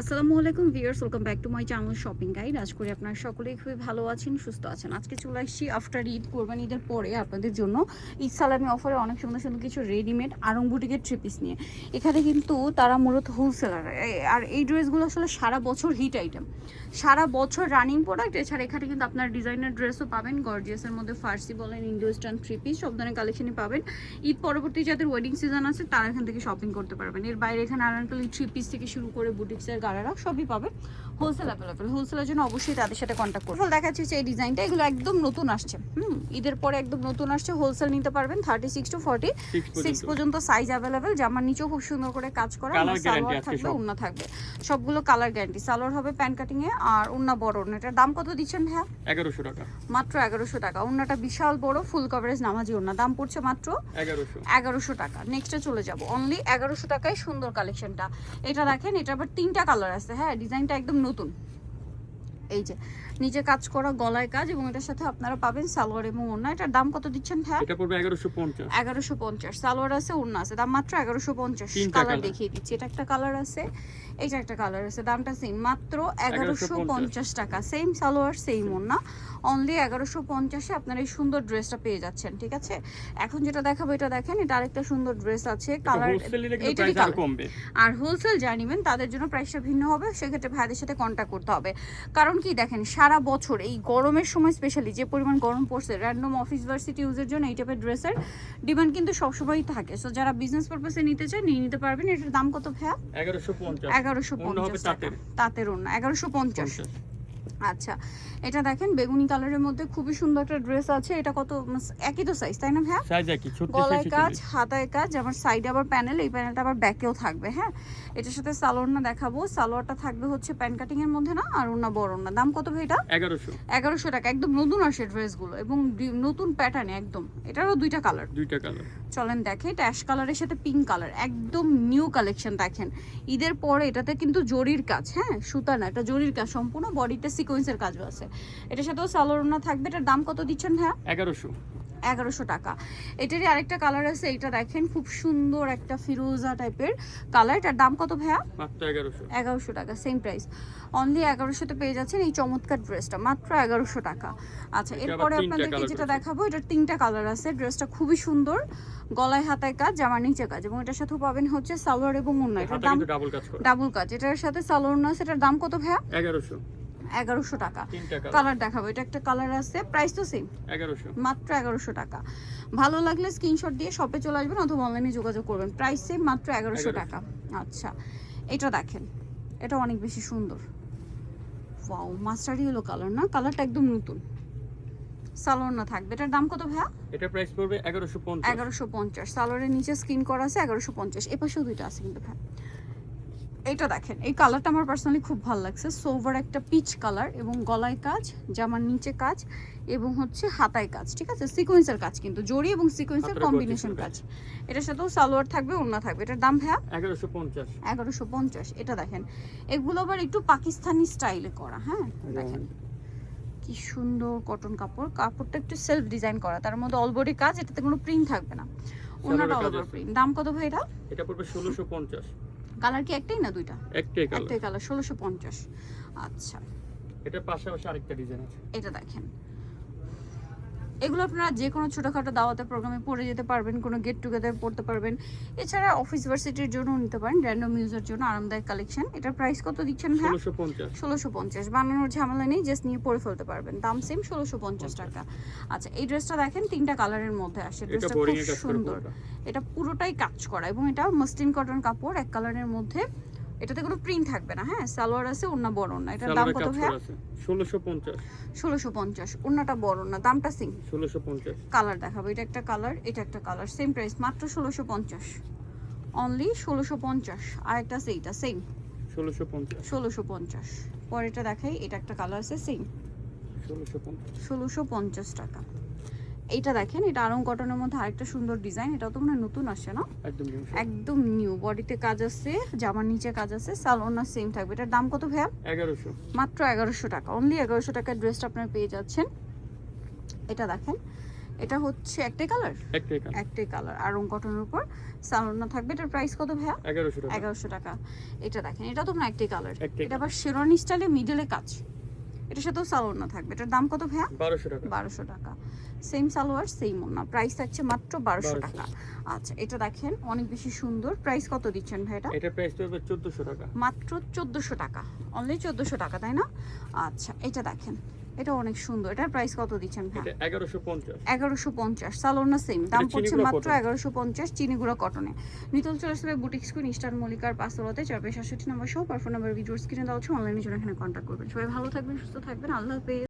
আসসালামু আলাইকুম viewers, welcome back to my channel shopping guide. আজ করি আপনারা সকলেই খুবই ভালো আছেন, সুস্থ আছেন। আজকে চলে আসছি আফটার ঈদ, কোরবানি ঈদের পরে আপনাদের জন্য ঈদ সালামি অফারে অনেক সুন্দর সুন্দর কিছু রেডিমেড আরং বুটিকের থ্রি পিস নিয়ে। এখানে কিন্তু তারা মূলত হোলসেলার, আর এই ড্রেসগুলো আসলে সারা বছর হিট আইটেম, সারা বছর রানিং প্রোডাক্ট। এছাড়া এখানে কিন্তু আপনার ডিজাইনার ড্রেসও পাবেন, গর্জিয়াসের মধ্যে ফার্সি বলেন, ইন্ডো ওয়েস্টার্ন থ্রি পিস সব ধরনের কালেকশনই পাবেন। ঈদ পরবর্তী যাদের ওয়েডিং সিজন আছে তারা এখান থেকে শপিং করতে পারবেন। এর বাইরে এখানে আনারকলি থ্রি পিস থেকে শুরু করে বুটিক্সের গাড়ারা সবই পাবেন। হোলসেল অ্যাভেলেবেল, হোলসেলের জন্য অবশ্যই তাদের সাথে কন্ট্যাক্ট করুন। দেখাচ্ছি এই ডিজাইনটা, এগুলো একদম নতুন আসছে, ঈদের পরে একদম নতুন আসছে। হোলসেল নিতে পারবেন 36 to 46 পর্যন্ত সাইজ অ্যাভেলেবেল। জামার নিচেও খুব সুন্দর করে কাজ করা, সালোয়ার থাকবে, ওড়না থাকবে, সবগুলো কালার গ্যারান্টি। সালোয়ার হবে প্যান্ট কাটিং এ, আর ওড়না বড় ওড়না। এটার দাম কত দিচ্ছেন ভাইয়া? 1100 টাকা, মাত্র 1100 টাকা। ওড়নাটা বিশাল বড়, ফুল কভারেজ নামাজি ওড়না, দাম পড়ছে মাত্র 1100 টাকা। নেক্সটে চলে যাব, অনলি 1100 টাকায় সুন্দর কালেকশনটা। এটা দেখেন, এটা আবার 3টা কালার আছে। হ্যাঁ, ডিজাইনটা একদম নতুন। এই যে নিচে কাজ করা, গলায় কাজ, এবং এটার সাথে আপনারা পাবেন সালোয়ার এবং ওড়না। এটার দাম কত দিচ্ছেন ভাই? এটা পড়বে 1150। 1150, সালোয়ার আছে, ওড়না আছে, দাম মাত্র 1150। কালার দেখিয়ে দিচ্ছি, এটা একটা কালার আছে, এইটা একটা কালার আছে, দামটা সেম, মাত্র 1150 টাকা। সেম সালোয়ার, সেম ওড়না, অনলি 1150-এ আপনারা এই সুন্দর ড্রেসটা পেয়ে যাচ্ছেন। ঠিক আছে, এখন যেটা দেখাবো এটা দেখেন, এটা আরেকটা সুন্দর ড্রেস আছে, কালার এইটারই কালার। আর হোলসেল যারা নেবেন তাদের জন্য প্রাইসটা ভিন্ন হবে, সেক্ষেত্রে ভাইদের সাথে কন্ট্যাক্ট করতে হবে। কারণ কি দেখেন, সারা বছর এই গরমের সময় স্পেশালি যে পরিমাণ গরম পড়ছে, র্যান্ডম অফিস ভার্সিটি ইউজের জন্য এই টাইপের ড্রেসের ডিমান্ড কিন্তু সবসময়ই থাকে। সো যারা বিজনেস পারপাসে নিতে চায় নিয়ে নিতে পারবেন। এটার দাম কত ভাইয়া? 1150 টাকা। তাঁতের ওড়না 1150। আচ্ছা, এটা দেখেন বেগুনি কালারের মধ্যে খুবই সুন্দর একটা ড্রেস আছে। এটা কত? একই তো সাইজ, তাই না ভাইয়া? সাইজ একই, ছোট গলায় কাজ, হাতায় কাজ, আমার সাইডে আবার প্যানেল, এই প্যানেলটা আবার ব্যাকেও থাকবে। হ্যাঁ, এটার সাথে সালোয়ারটা দেখাবো। সালোয়ারটা থাকবে হচ্ছে প্যান্ট কাটিং এর মধ্যে না, আর ওনা বড় না। দাম কত ভাই এটা? 1100 টাকা। একদম নতুন আসে ড্রেসগুলো, এবং নতুন প্যাটার্নে একদম। এটারও দুইটা কালার। চলেন দেখে, এটা অ্যাশ কালারের সাথে পিঙ্ক কালার, একদম নিউ কালেকশন। দেখেন ঈদের পরে এটাতে কিন্তু জরির কাজ, হ্যাঁ সুতা না, এটা জরির কাজ, সম্পূর্ণ বডিতে সিকোয়েন্সের কাজও আছে। এটার সাথেও সালোয়ার ওড়না থাকবে। এটার দাম কত দিচ্ছেন ভাইয়া? 1100 টাকা। এটারই আরেকটা কালার আছে, এটা দেখেন খুব সুন্দর একটা ফিরোজা টাইপের কালার। এটার দাম কত ভাইয়া? মাত্র 1100 টাকা, সেম প্রাইস, অনলি 1100-তে পেয়ে যাচ্ছেন এই চমৎকার ড্রেসটা, মাত্র 1100 টাকা। আচ্ছা, এরপরে আপনাদেরকে যেটা দেখাবো, এটার 3টা কালার আছে। ড্রেসটা খুবই সুন্দর, গলায় হাতায় কাজ, জামার নিচে কাজ, এবং এটার সাথে পাবেন হচ্ছে সালোয়ার এবং ওড়না। এটার দাম ডাবল কাজ। এটার সাথে সালোয়ার ওড়না আছে। এটার দাম কত ভাইয়া? 1100 টাকা। কালার দেখাবো, এটা একটা কালার আছে, প্রাইস তো সেম, 1100, মাত্র 1100 টাকা। ভালো লাগলে স্ক্রিনশট দিয়ে শপে চলে আসবেন অথবা অনলাইনে যোগাযোগ করবেন, প্রাইস সেম, মাত্র 1100 টাকা। আচ্ছা, এটা দেখেন, এটা অনেক বেশি সুন্দর। ওয়াও, মাস্টার্ড ইয়েলো কালার না, কালারটা একদম নতুন। সালোয়ার না থাকবে। এটার দাম কত ভাইয়া? এটা প্রাইস পড়বে 1150। সালোয়ারের নিচে স্ক্রিন করা আছে 1150। এপাশেও দুইটা আছে কিন্তু ভাই। এটা দেখেন, এই কালারটা আমার পার্সোনালি খুব ভালো লাগছে। সোভার একটা পিচ কালার, এবং গলায় কাজ, জামার নিচে কাজ, এবং হচ্ছে হাতায় কাজ। ঠিক আছে, সিকোয়েন্সের কাজ, কিন্তু জরি এবং সিকোয়েন্সের কম্বিনেশন কাজ। এটার সাথেও সালোয়ার থাকবে, ওড়না থাকবে। এটার দাম ভাইয়া? 1150। এটা দেখেন, এগুলো আবার একটু পাকিস্তানি স্টাইলে করা। হ্যাঁ দেখেন কি সুন্দর কটন কাপড়, কাপড়টা একটু সেলফ ডিজাইন করা, তার মধ্যে অলবডি কাজ, এটাতে কোনো প্রিন্ট থাকবে না, ওড়নাটা অলওভার প্রিন্ট। দাম কত ভাই এটা? এটা পড়বে 1650। কালার কি একটাই না দুইটা? একটাই কালার, 1650। আচ্ছা, এটার পাশাপাশি আরেকটা ডিজাইন আছে। এটা দেখেন, এগুলো আপনারা যে কোনো ছোটখাটো দাওয়াতে প্রোগ্রামে পরে যেতে পারবেন, কোনো গেট টুগেদার পড়তে পারবেন। এছাড়া অফিস ভার্সিটির জন্য নিতে পারেন, র্যান্ডম ইউজের জন্য আরামদায়ক কালেকশন। এটার প্রাইস কত দিচ্ছেন ভাই? 1650। বানানোর ঝামেলা নেই, জাস্ট নিয়ে পরে ফেলতে পারবেন, দাম সেম, 1650 টাকা। আচ্ছা, এই ড্রেসটা দেখেন 3টা কালারের মধ্যে আসে, ড্রেসটা খুব সুন্দর। এটা পুরোটাই কাজ করা, এবং এটা মসলিন কটন কাপড়, এক কালারের মধ্যে। এটাতে কোনো প্রিন্ট থাকবে না। হ্যাঁ, সালোয়ার আছে, ওড়না বড় না। এটার দাম কত ভাই? 1650। ওড়নাটা বড় না, দামটা সেম, 1650। কালার দেখাবো, এটা একটা কালার, এটা একটা কালার, সেম প্রাইস, মাত্র 1650, অনলি 1650। আর একটা আছে, এইটা সেম 1650। পরেরটা দেখাই, এটা একটা কালার আছে, সেম 1650 টাকা। এইটা দেখেন, এটা আরং কটনের মধ্যে আরেকটা সুন্দর ডিজাইন। এটাও তো মনে হয় নতুন আসছে না? একদম নিউ, বডিতে কাজ আছে, জামার নিচে কাজ আছে, সালোয়ার সেম থাকবে। এটার দাম কত ভাইয়া? 1100, মাত্র 1100 টাকা। অনলি 1100 টাকার ড্রেসটা আপনারা পেয়ে যাচ্ছেন। এটা দেখেন, এটা হচ্ছে একটাই কালার, একটাই কালার। একটাই কালার আরং কটনের উপর সালোনা থাকবে। এটার প্রাইস কত ভাইয়া? 1100 টাকা। 1100 টাকা। এটা দেখেন, এটা তো না একটাই কালার, একটাই এটা আবার শেরওয়ানি স্টাইলে মিডলে কাজ, এটার সাথেও সালোনা থাকবে। এটার দাম কত ভাইয়া? 1200 টাকা। 1200 টাকা। সেম সালোয়ার সেম ওড়না, প্রাইস থাকছে মাত্র 1200 1200 টাকা। আচ্ছা, এটা দেখেন অনেক বেশি সুন্দর। প্রাইস কত দিচ্ছেন ভাই এটা? এটা প্রাইস পড়বে 1400 টাকা। মাত্র 1400 টাকা, অনলি 1400 টাকা, তাই না? আচ্ছা, এটা দেখেন, এটা অনেক সুন্দর। এটার প্রাইস কত দিচ্ছেন ভাই? এটা 1150। 1150। সালোনা সেম দাম এটা পড়ছে চিনিগুড়া মাত্র cotton। 1150 চিনিগুড়া কটনে। নিতল চলে আসবে বুটিক স্কুল ইস্টার্ন মল্লিকার পাঁচতলাতে 462 নম্বর শপ। আর ফোন নাম্বার ভিডিওর স্ক্রিনে দেওয়া হচ্ছে, অনলাইনে জন্য এখানে কন্ট্যাক্ট করবেন। সবাই ভালো থাকবেন, সুস্থ থাকবেন, আল্লাহ হাফেজ।